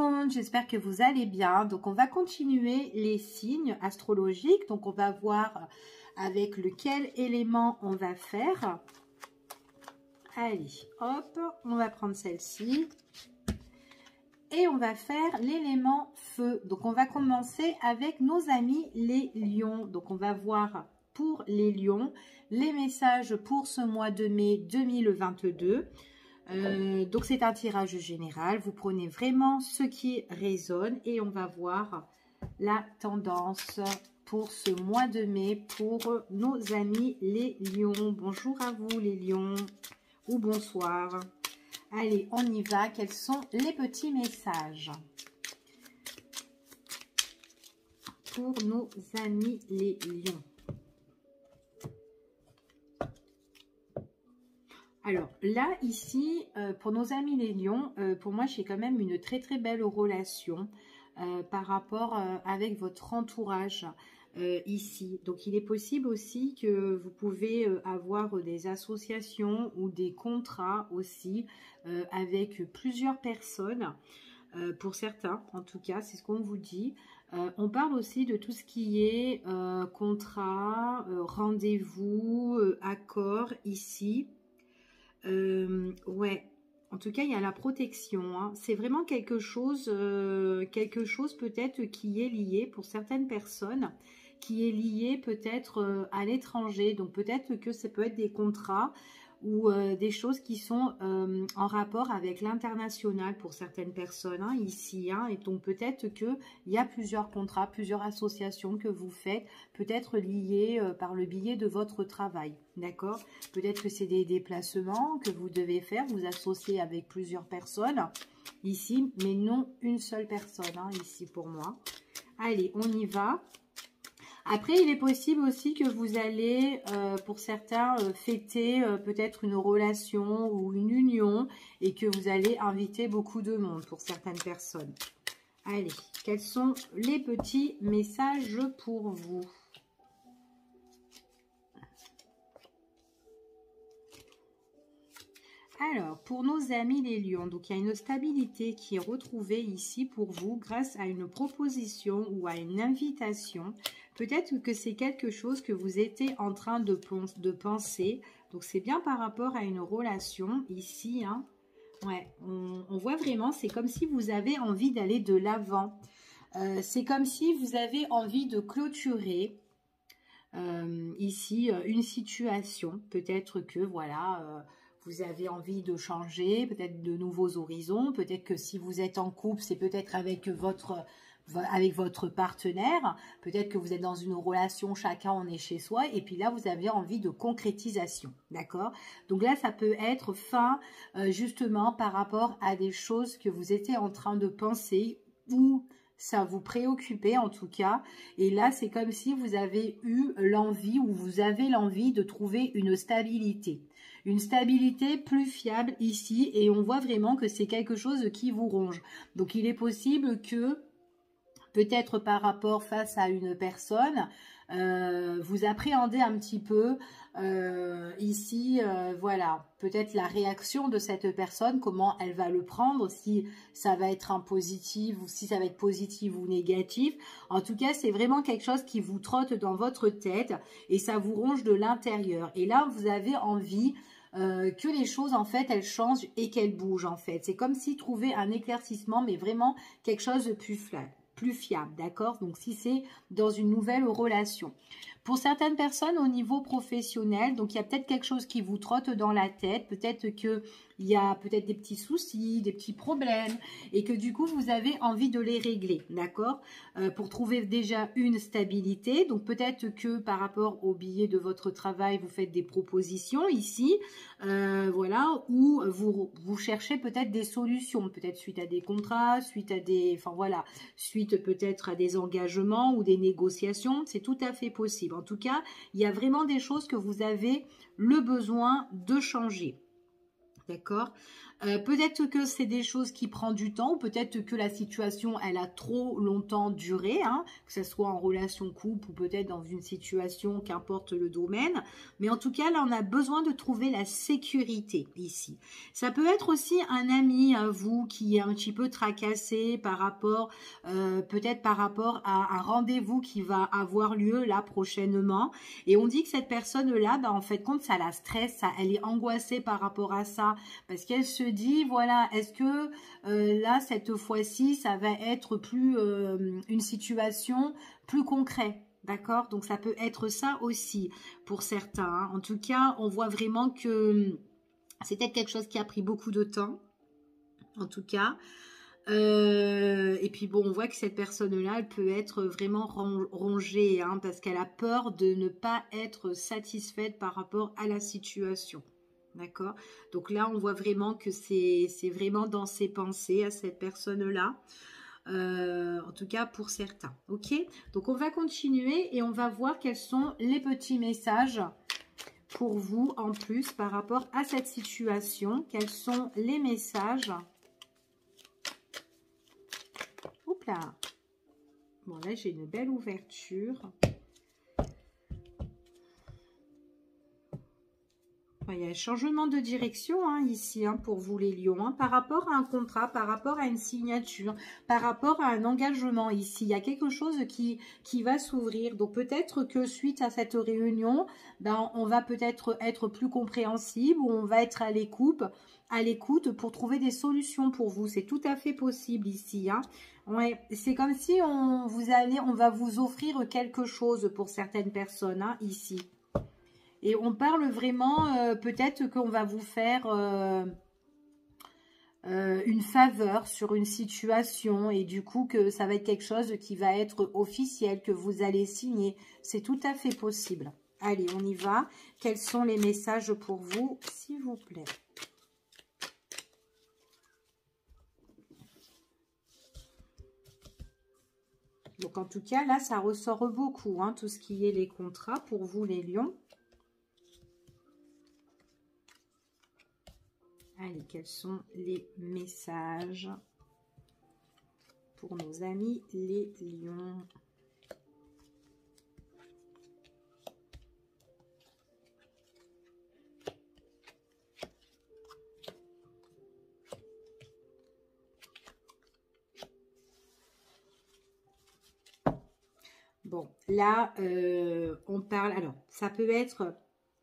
monde, j'espère que vous allez bien. Donc on va continuer les signes astrologiques. Donc on va voir avec lequel élément on va faire. Allez, hop, on va prendre celle-ci. Et on va faire l'élément feu. Donc on va commencer avec nos amis les lions. Donc on va voir pour les lions les messages pour ce mois de mai 2022. Donc c'est un tirage général, vous prenez vraiment ce qui résonne et on va voir la tendance pour ce mois de mai pour nos amis les lions. Bonjour à vous les lions ou bonsoir. Allez, on y va. Quels sont les petits messages pour nos amis les lions? Alors là, ici, pour nos amis les lions, pour moi, j'ai quand même une très très belle relation par rapport avec votre entourage ici. Donc, il est possible aussi que vous pouvez avoir des associations ou des contrats aussi avec plusieurs personnes. Pour certains, en tout cas, c'est ce qu'on vous dit. On parle aussi de tout ce qui est contrat, rendez-vous, accord ici. Ouais, en tout cas, il y a la protection. Hein. C'est vraiment quelque chose peut-être qui est lié pour certaines personnes, qui est lié peut-être à l'étranger. Donc peut-être que ça peut être des contrats ou des choses qui sont en rapport avec l'international pour certaines personnes hein, ici. Hein, et donc peut-être qu'il y a plusieurs contrats, plusieurs associations que vous faites, peut-être liées par le biais de votre travail. D'accord? Peut-être que c'est des déplacements que vous devez faire, vous associer avec plusieurs personnes ici, mais non une seule personne hein, ici pour moi. Allez, on y va. Après, il est possible aussi que vous allez, pour certains, fêter peut-être une relation ou une union et que vous allez inviter beaucoup de monde pour certaines personnes. Allez, quels sont les petits messages pour vous ? Alors, pour nos amis les lions, donc il y a une stabilité qui est retrouvée ici pour vous grâce à une proposition ou à une invitation. Peut-être que c'est quelque chose que vous étiez en train de penser. Donc, c'est bien par rapport à une relation ici. Hein. Ouais, on voit vraiment, c'est comme si vous avez envie d'aller de l'avant. C'est comme si vous avez envie de clôturer ici une situation. Peut-être que, voilà... vous avez envie de changer, peut-être de nouveaux horizons. Peut-être que si vous êtes en couple, c'est peut-être avec votre partenaire. Peut-être que vous êtes dans une relation, chacun on est chez soi. Et puis là, vous avez envie de concrétisation. D'accord? Donc là, ça peut être fin justement par rapport à des choses que vous étiez en train de penser ou ça vous préoccupait en tout cas. Et là, c'est comme si vous avez eu l'envie ou vous avez l'envie de trouver une stabilité. Une stabilité plus fiable ici. Et on voit vraiment que c'est quelque chose qui vous ronge. Donc, il est possible que, peut-être par rapport face à une personne, vous appréhendez un petit peu ici, voilà, peut-être la réaction de cette personne, comment elle va le prendre, si ça va être un positif ou si ça va être positif ou négatif. En tout cas, c'est vraiment quelque chose qui vous trotte dans votre tête et ça vous ronge de l'intérieur. Et là, vous avez envie que les choses, en fait, elles changent et qu'elles bougent, en fait. C'est comme si trouver un éclaircissement, mais vraiment quelque chose de plus fiable, d'accord? Donc, si c'est dans une nouvelle relation. Pour certaines personnes, au niveau professionnel, donc il y a peut-être quelque chose qui vous trotte dans la tête, peut-être qu'il y a peut-être des petits soucis, des petits problèmes, et que du coup, vous avez envie de les régler, d'accord? Pour trouver déjà une stabilité, donc peut-être que par rapport au billet de votre travail, vous faites des propositions ici, voilà, ou vous cherchez peut-être des solutions, peut-être suite à des contrats, suite à des, enfin voilà, suite peut-être à des engagements ou des négociations, c'est tout à fait possible. En tout cas, il y a vraiment des choses que vous avez le besoin de changer. D'accord? Peut-être que c'est des choses qui prennent du temps, ou peut-être que la situation, elle a trop longtemps duré, hein, que ce soit en relation couple ou peut-être dans une situation, qu'importe le domaine. Mais en tout cas, là, on a besoin de trouver la sécurité ici. Ça peut être aussi un ami à vous qui est un petit peu tracassé par rapport, peut-être par rapport à un rendez-vous qui va avoir lieu là prochainement. Et on dit que cette personne-là, en fait, compte, ça la stresse, elle est angoissée par rapport à ça, parce qu'elle se dit, voilà, est-ce que là, cette fois-ci, ça va être plus une situation plus concrète, d'accord? Donc, ça peut être ça aussi pour certains, hein. En tout cas, on voit vraiment que c'est peut-être quelque chose qui a pris beaucoup de temps, en tout cas. Et puis bon, on voit que cette personne-là, elle peut être vraiment rongée, hein, parce qu'elle a peur de ne pas être satisfaite par rapport à la situation. D'accord? Donc là, on voit vraiment que c'est vraiment dans ses pensées à cette personne-là. En tout cas, pour certains. Ok? Donc, on va continuer et on va voir quels sont les petits messages pour vous en plus par rapport à cette situation. Quels sont les messages? Oups là! Bon, là, j'ai une belle ouverture. Il y a un changement de direction, hein, ici, hein, pour vous les lions, hein, par rapport à un contrat, par rapport à une signature, par rapport à un engagement ici. Il y a quelque chose qui va s'ouvrir. Donc peut-être que suite à cette réunion, ben, on va peut-être être plus compréhensible ou on va être à l'écoute pour trouver des solutions pour vous. C'est tout à fait possible ici, hein. Ouais, c'est comme si on va vous offrir quelque chose pour certaines personnes, hein, ici. Et on parle vraiment, peut-être qu'on va vous faire une faveur sur une situation et du coup que ça va être quelque chose qui va être officiel, que vous allez signer. C'est tout à fait possible. Allez, on y va. Quels sont les messages pour vous, s'il vous plaît? Donc en tout cas, là, ça ressort beaucoup, hein, tout ce qui est les contrats pour vous, les lions. Allez, quels sont les messages pour nos amis les lions? Bon, là, on parle... Alors, ça peut être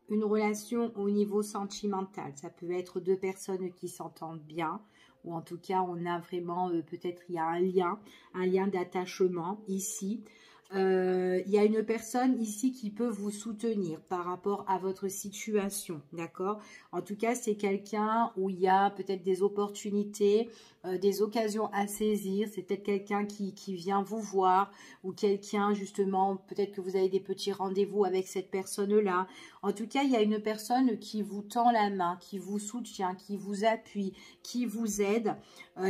une relation au niveau sentimental. Ça peut être deux personnes qui s'entendent bien. Ou en tout cas, on a vraiment... peut-être il y a un lien d'attachement ici. Il y a une personne ici qui peut vous soutenir par rapport à votre situation, d'accord? En tout cas, c'est quelqu'un où il y a peut-être des opportunités, des occasions à saisir. C'est peut-être quelqu'un qui vient vous voir ou quelqu'un, justement, peut-être que vous avez des petits rendez-vous avec cette personne-là. En tout cas, il y a une personne qui vous tend la main, qui vous soutient, qui vous appuie, qui vous aide.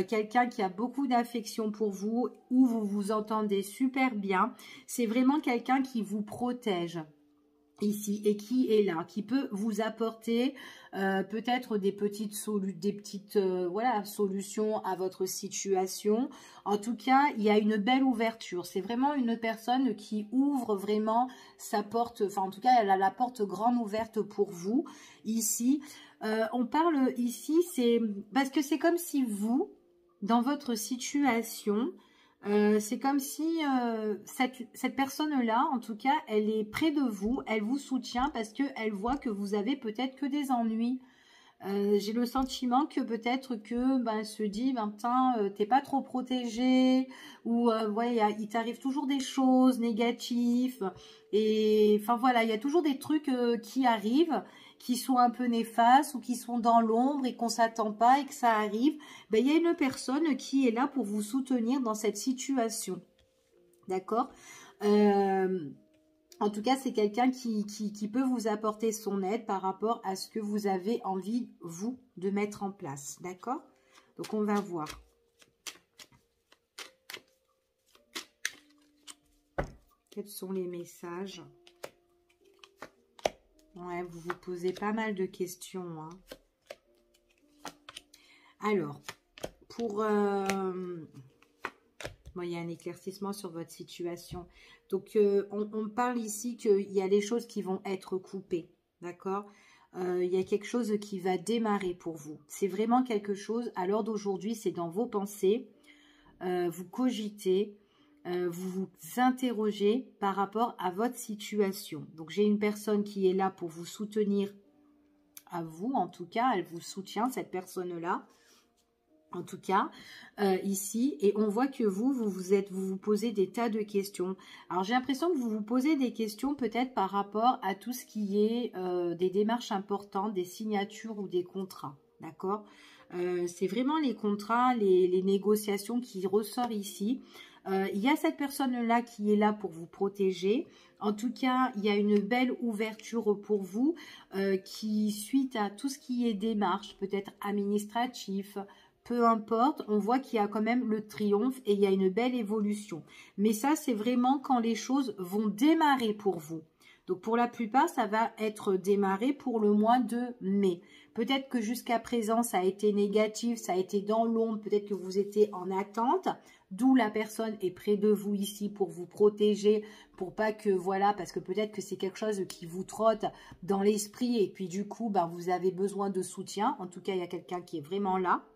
Quelqu'un qui a beaucoup d'affection pour vous, où vous vous entendez super bien. C'est vraiment quelqu'un qui vous protège ici et qui est là, qui peut vous apporter peut-être des petites voilà, solutions à votre situation. En tout cas, il y a une belle ouverture. C'est vraiment une personne qui ouvre vraiment sa porte, enfin en tout cas, elle a la porte grande ouverte pour vous ici. On parle ici, c'est parce que c'est comme si vous, dans votre situation, c'est comme si cette personne-là, en tout cas, elle est près de vous, elle vous soutient parce qu'elle voit que vous avez peut-être que des ennuis. J'ai le sentiment que peut-être que elle se dit, putain, t'es pas trop protégé, ou ouais, il t'arrive toujours des choses négatives, et enfin voilà, il y a toujours des trucs qui arrivent, qui sont un peu néfastes ou qui sont dans l'ombre et qu'on s'attend pas et que ça arrive. Il y a une personne qui est là pour vous soutenir dans cette situation, d'accord? En tout cas, c'est quelqu'un qui peut vous apporter son aide par rapport à ce que vous avez envie, vous, de mettre en place. D'accord? Donc, on va voir. Quels sont les messages? Ouais, vous vous posez pas mal de questions, hein. Alors, pour... bon, il y a un éclaircissement sur votre situation. Donc, on parle ici qu'il y a des choses qui vont être coupées. D'accord? Il y a quelque chose qui va démarrer pour vous. C'est vraiment quelque chose, à l'heure d'aujourd'hui, c'est dans vos pensées. Vous cogitez, vous vous interrogez par rapport à votre situation. Donc, j'ai une personne qui est là pour vous soutenir, à vous, en tout cas. Elle vous soutient, cette personne-là. En tout cas, ici, et on voit que vous vous posez des tas de questions. Alors, j'ai l'impression que vous vous posez des questions peut-être par rapport à tout ce qui est des démarches importantes, des signatures ou des contrats, d'accord? C'est vraiment les contrats, les négociations qui ressortent ici. Il y a cette personne-là qui est là pour vous protéger. En tout cas, il y a une belle ouverture pour vous qui, suite à tout ce qui est démarche, peut-être administratif, peu importe, on voit qu'il y a quand même le triomphe et il y a une belle évolution. Mais ça, c'est vraiment quand les choses vont démarrer pour vous. Donc, pour la plupart, ça va être démarré pour le mois de mai. Peut-être que jusqu'à présent, ça a été négatif, ça a été dans l'ombre, peut-être que vous étiez en attente, d'où la personne est près de vous ici pour vous protéger, pour pas que, voilà, parce que peut-être que c'est quelque chose qui vous trotte dans l'esprit et puis du coup, ben, vous avez besoin de soutien. En tout cas, il y a quelqu'un qui est vraiment là.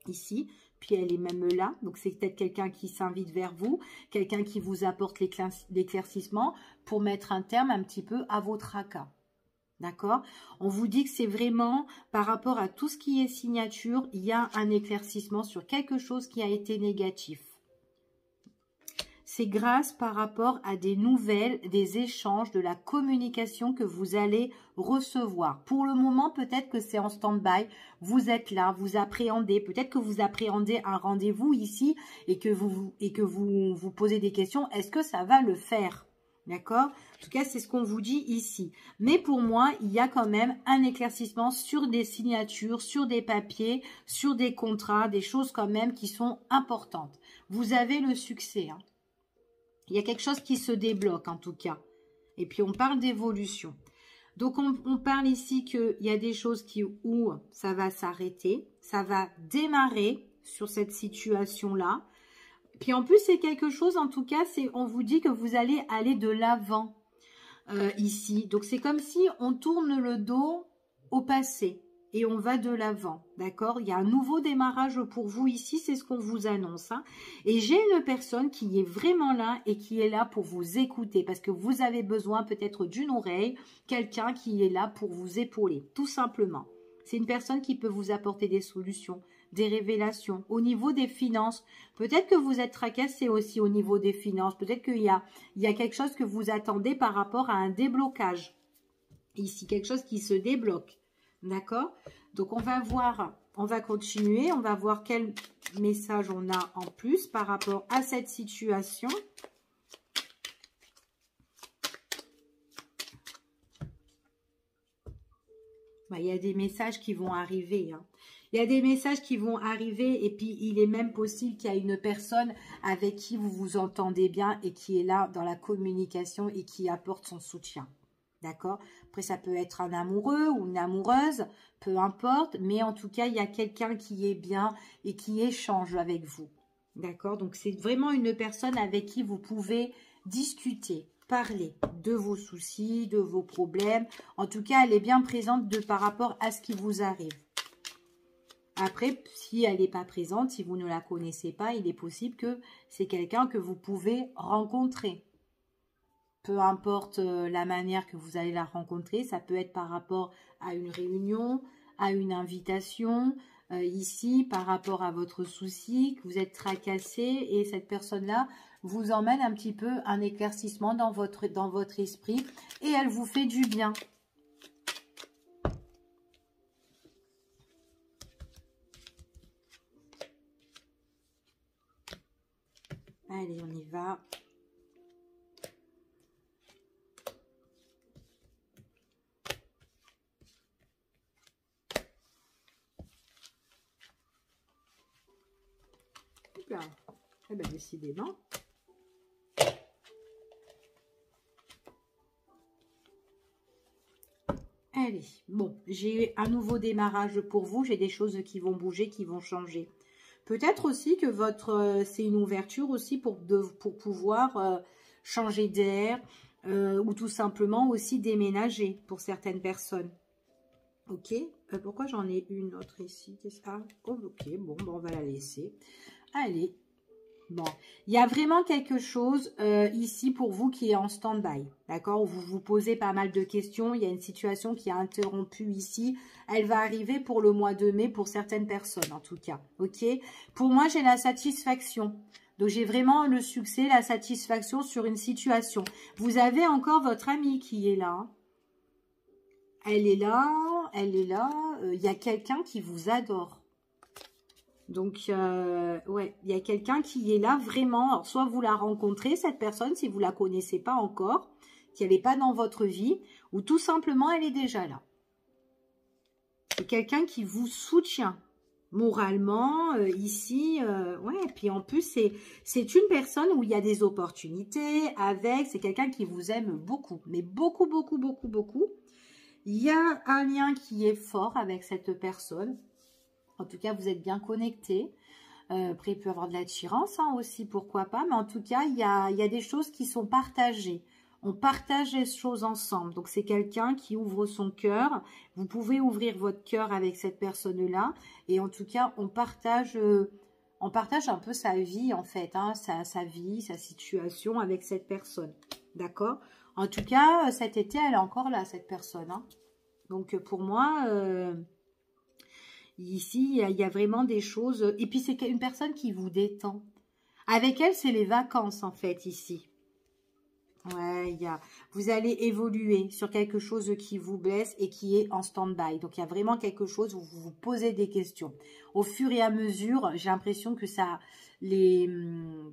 Ici, puis elle est même là, donc c'est peut-être quelqu'un qui s'invite vers vous, quelqu'un qui vous apporte l'éclaircissement pour mettre un terme un petit peu à vos tracas. D'accord? On vous dit que c'est vraiment par rapport à tout ce qui est signature, il y a un éclaircissement sur quelque chose qui a été négatif. C'est grâce par rapport à des nouvelles, des échanges, de la communication que vous allez recevoir. Pour le moment, peut-être que c'est en stand-by. Vous êtes là, vous appréhendez. Peut-être que vous appréhendez un rendez-vous ici et que vous posez des questions. Est-ce que ça va le faire? D'accord? En tout cas, c'est ce qu'on vous dit ici. Mais pour moi, il y a quand même un éclaircissement sur des signatures, sur des papiers, sur des contrats, des choses quand même qui sont importantes. Vous avez le succès, hein. Il y a quelque chose qui se débloque en tout cas. Et puis on parle d'évolution. Donc on parle ici qu'il y a des choses où ça va s'arrêter. Ça va démarrer sur cette situation-là. Puis en plus c'est quelque chose, en tout cas, on vous dit que vous allez aller de l'avant ici. Donc c'est comme si on tourne le dos au passé. Et on va de l'avant, d'accord? Il y a un nouveau démarrage pour vous ici, c'est ce qu'on vous annonce, hein. Et j'ai une personne qui est vraiment là et qui est là pour vous écouter parce que vous avez besoin peut-être d'une oreille, quelqu'un qui est là pour vous épauler, tout simplement. C'est une personne qui peut vous apporter des solutions, des révélations. Au niveau des finances, peut-être que vous êtes tracassé aussi au niveau des finances, peut-être qu'il y a quelque chose que vous attendez par rapport à un déblocage. Ici, quelque chose qui se débloque. D'accord? Donc, on va voir, on va continuer, on va voir quel message on a en plus par rapport à cette situation. Il y a des messages qui vont arriver, hein. Il y a des messages qui vont arriver et puis il est même possible qu'il y a une personne avec qui vous vous entendez bien et qui est là dans la communication et qui apporte son soutien. D'accord? Après, ça peut être un amoureux ou une amoureuse, peu importe. Mais en tout cas, il y a quelqu'un qui est bien et qui échange avec vous. D'accord? Donc, c'est vraiment une personne avec qui vous pouvez discuter, parler de vos soucis, de vos problèmes. En tout cas, elle est bien présente par rapport à ce qui vous arrive. Après, si elle n'est pas présente, si vous ne la connaissez pas, il est possible que c'est quelqu'un que vous pouvez rencontrer. Peu importe la manière que vous allez la rencontrer, ça peut être par rapport à une réunion, à une invitation, ici, par rapport à votre souci, que vous êtes tracassé et cette personne-là vous emmène un petit peu un éclaircissement dans votre esprit et elle vous fait du bien. Allez, on y va. Là. Eh bien, décidément. Allez, bon, j'ai un nouveau démarrage pour vous. J'ai des choses qui vont bouger, qui vont changer. Peut-être aussi que c'est une ouverture aussi pour pouvoir changer d'air ou tout simplement aussi déménager pour certaines personnes. Ok, pourquoi j'en ai une autre ici? Ah, oh, ok, bon, ben on va la laisser. Allez, bon, il y a vraiment quelque chose ici pour vous qui est en stand-by, d'accord? Vous vous posez pas mal de questions, il y a une situation qui a interrompu ici. Elle va arriver pour le mois de mai pour certaines personnes en tout cas, ok? Pour moi, j'ai la satisfaction. Donc, j'ai vraiment le succès, la satisfaction sur une situation. Vous avez encore votre amie qui est là. Elle est là, elle est là. Il y a quelqu'un qui vous adore. Donc, ouais, il y a quelqu'un qui est là vraiment. Alors, soit vous la rencontrez, cette personne, si vous ne la connaissez pas encore, qu'elle n'est pas dans votre vie, ou tout simplement, elle est déjà là. C'est quelqu'un qui vous soutient moralement, ici. Ouais, et puis en plus, c'est une personne où il y a des opportunités avec. C'est quelqu'un qui vous aime beaucoup, mais beaucoup, beaucoup, beaucoup, beaucoup. Il y a un lien qui est fort avec cette personne. En tout cas, vous êtes bien connectés. Après, il peut y avoir de l'attirance aussi, pourquoi pas. Mais en tout cas, il y a des choses qui sont partagées. On partage les choses ensemble. Donc, c'est quelqu'un qui ouvre son cœur. Vous pouvez ouvrir votre cœur avec cette personne-là. Et en tout cas, on partage un peu sa vie, en fait. Hein, sa vie, sa situation avec cette personne. D'accord? En tout cas, cet été, elle est encore là, cette personne. Hein. Donc, pour moi... ici, il y a vraiment des choses... Et puis, c'est une personne qui vous détend. Avec elle, c'est les vacances, en fait, ici. Ouais, vous allez évoluer sur quelque chose qui vous blesse et qui est en stand-by. Donc, il y a vraiment quelque chose où vous vous posez des questions. Au fur et à mesure, j'ai l'impression que ça...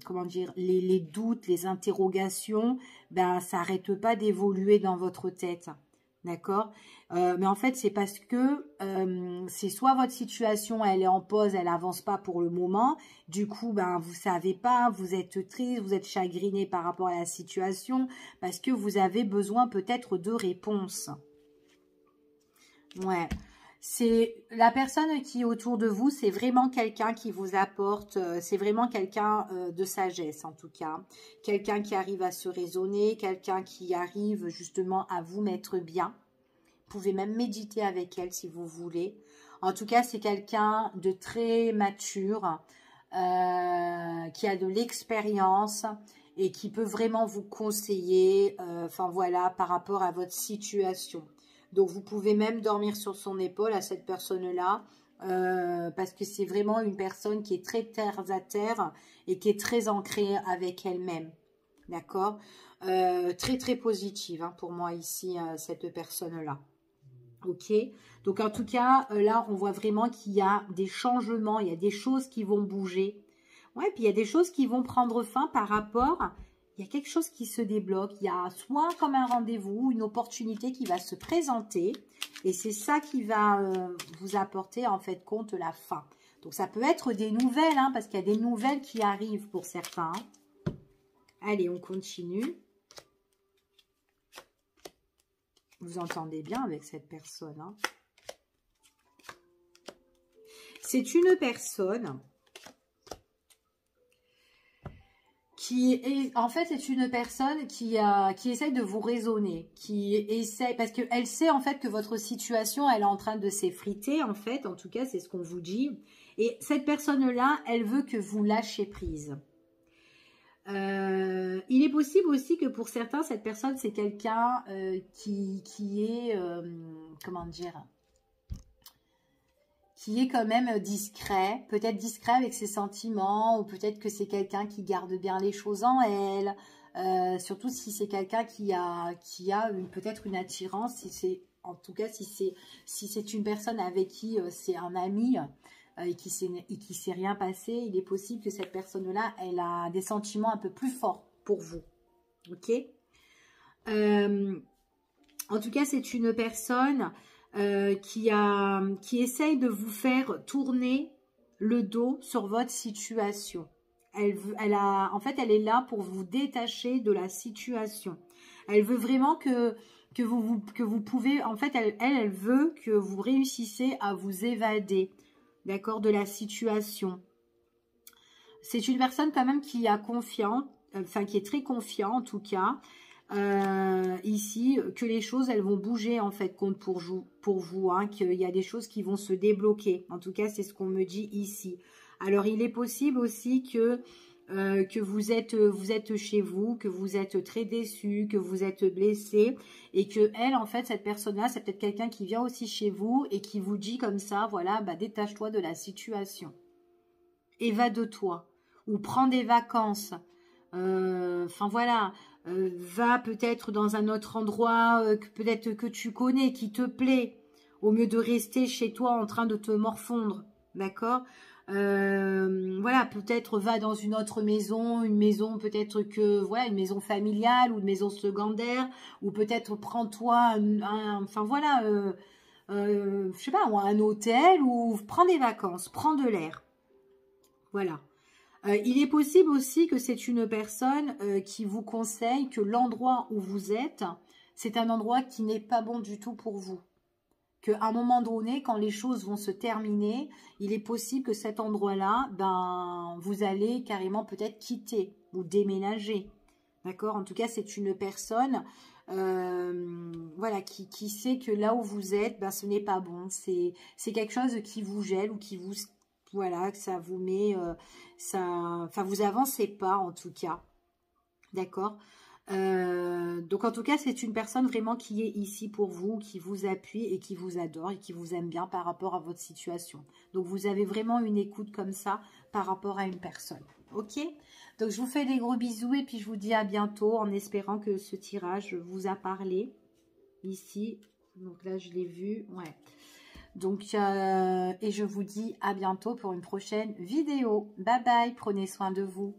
comment dire, les doutes, les interrogations, ben, ça n'arrête pas d'évoluer dans votre tête. D'accord? Mais en fait, c'est parce que c'est soit votre situation, elle est en pause, elle avance pas pour le moment. Du coup, ben, vous savez pas, vous êtes triste, vous êtes chagriné par rapport à la situation parce que vous avez besoin peut-être de réponses. Ouais. C'est la personne qui est autour de vous, c'est vraiment quelqu'un qui vous apporte, c'est vraiment quelqu'un de sagesse en tout cas. Quelqu'un qui arrive à se raisonner, quelqu'un qui arrive justement à vous mettre bien. Vous pouvez même méditer avec elle si vous voulez. En tout cas, c'est quelqu'un de très mature, qui a de l'expérience et qui peut vraiment vous conseiller, enfin voilà, par rapport à votre situation. Donc, vous pouvez même dormir sur son épaule à cette personne-là, parce que c'est vraiment une personne qui est très terre à terre et qui est très ancrée avec elle-même. D'accord? Très, très positive hein, pour moi ici, cette personne-là. Ok, donc en tout cas, là, on voit vraiment qu'il y a des changements, il y a des choses qui vont bouger. Ouais, puis il y a des choses qui vont prendre fin par rapport, il y a quelque chose qui se débloque, il y a soit comme un rendez-vous, une opportunité qui va se présenter, et c'est ça qui va vous apporter en fait compte la fin. Donc ça peut être des nouvelles, hein, parce qu'il y a des nouvelles qui arrivent pour certains. Allez, on continue. Vous entendez bien avec cette personne. Hein. C'est une personne qui est, en fait, c'est une personne qui essaye de vous raisonner, qui essaie, parce qu'elle sait en fait que votre situation, elle est en train de s'effriter, en fait, en tout cas, c'est ce qu'on vous dit. Et cette personne-là, elle veut que vous lâchiez prise. Il est possible aussi que pour certains, cette personne, c'est quelqu'un qui est, comment dire, qui est quand même discret, peut-être discret avec ses sentiments, ou peut-être que c'est quelqu'un qui garde bien les choses en elle, surtout si c'est quelqu'un qui a peut-être une attirance, si c'est, en tout cas, si c'est une personne avec qui c'est un ami, et qui s'est rien passé, il est possible que cette personne-là, elle a des sentiments un peu plus forts pour vous. Ok? En tout cas, c'est une personne qui essaye de vous faire tourner le dos sur votre situation. En fait, elle est là pour vous détacher de la situation. Elle veut vraiment que que vous pouvez, en fait, elle veut que vous réussissez à vous évader, d'accord, de la situation. C'est une personne quand même qui a confiance, enfin qui est très confiant en tout cas, ici, que les choses elles vont bouger en fait compte pour vous, hein, qu'il y a des choses qui vont se débloquer. En tout cas, c'est ce qu'on me dit ici. Alors, il est possible aussi que vous êtes chez vous, que vous êtes très déçu, que vous êtes blessé et que elle, en fait, cette personne-là, c'est peut-être quelqu'un qui vient aussi chez vous et qui vous dit comme ça, voilà, bah, détache-toi de la situation, évade-toi ou prends des vacances. Enfin voilà, va peut-être dans un autre endroit peut-être que tu connais, qui te plaît, au lieu de rester chez toi en train de te morfondre, d'accord? Voilà, peut-être va dans une autre maison, une maison peut-être que, voilà, une maison familiale ou une maison secondaire, ou peut-être prends-toi enfin voilà, je sais pas, ou un hôtel, ou prends des vacances, prends de l'air, voilà. Il est possible aussi que c'est une personne qui vous conseille que l'endroit où vous êtes, c'est un endroit qui n'est pas bon du tout pour vous. Qu'à un moment donné, quand les choses vont se terminer, il est possible que cet endroit-là, ben, vous allez carrément peut-être quitter ou déménager. D'accord? En tout cas, c'est une personne voilà, qui sait que là où vous êtes, ben, ce n'est pas bon. C'est quelque chose qui vous gèle ou qui vous... Voilà, que ça vous met... enfin, vous avancez pas en tout cas. D'accord? Donc en tout cas, c'est une personne vraiment qui est ici pour vous, qui vous appuie et qui vous adore et qui vous aime bien par rapport à votre situation. Donc vous avez vraiment une écoute comme ça par rapport à une personne. Ok? Donc je vous fais des gros bisous et puis je vous dis à bientôt en espérant que ce tirage vous a parlé ici. Donc là, je l'ai vu. Ouais. Donc, et je vous dis à bientôt pour une prochaine vidéo. Bye bye, prenez soin de vous.